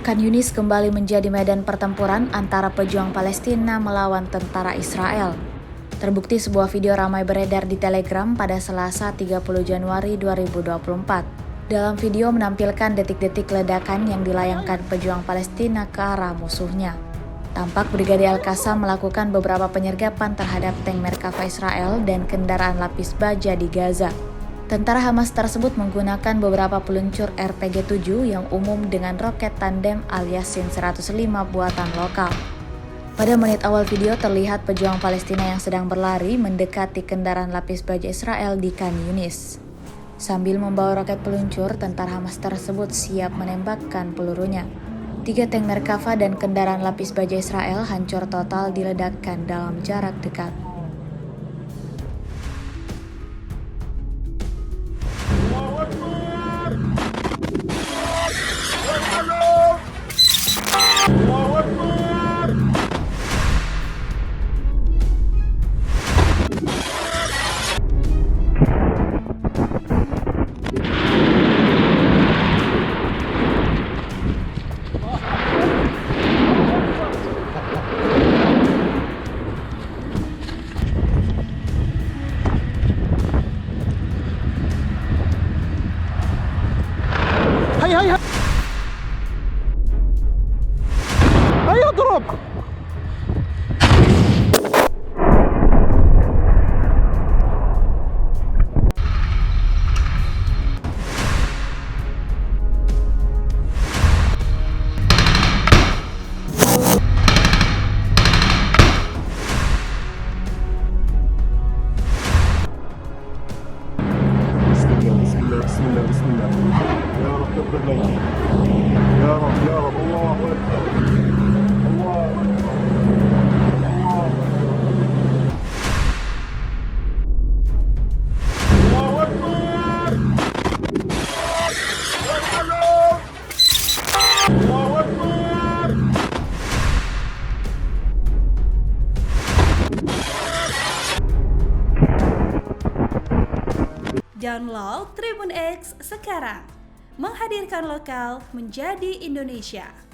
Khan Yunis kembali menjadi medan pertempuran antara pejuang Palestina melawan tentara Israel. Terbukti sebuah video ramai beredar di Telegram pada Selasa 30 Januari 2024. Dalam video menampilkan detik-detik ledakan yang dilayangkan pejuang Palestina ke arah musuhnya. Tampak Brigadir Al-Qassam melakukan beberapa penyergapan terhadap tank Merkava Israel dan kendaraan lapis baja di Gaza. Tentara Hamas tersebut menggunakan beberapa peluncur RPG-7 yang umum dengan roket tandem Al-Yassin 105 buatan lokal. Pada menit awal video terlihat pejuang Palestina yang sedang berlari mendekati kendaraan lapis baja Israel di Khan Yunis. Sambil membawa roket peluncur, tentara Hamas tersebut siap menembakkan pelurunya. 3 tank Merkava dan kendaraan lapis baja Israel hancur total diledakkan dalam jarak dekat. هيا اضرب. بسم الله بسم الله يا رب تقبل لنا يا رب يا رب. الله اكبر الله اكبر الله اكبر الله اكبر. Download Tribun X sekarang, menghadirkan lokal menjadi Indonesia.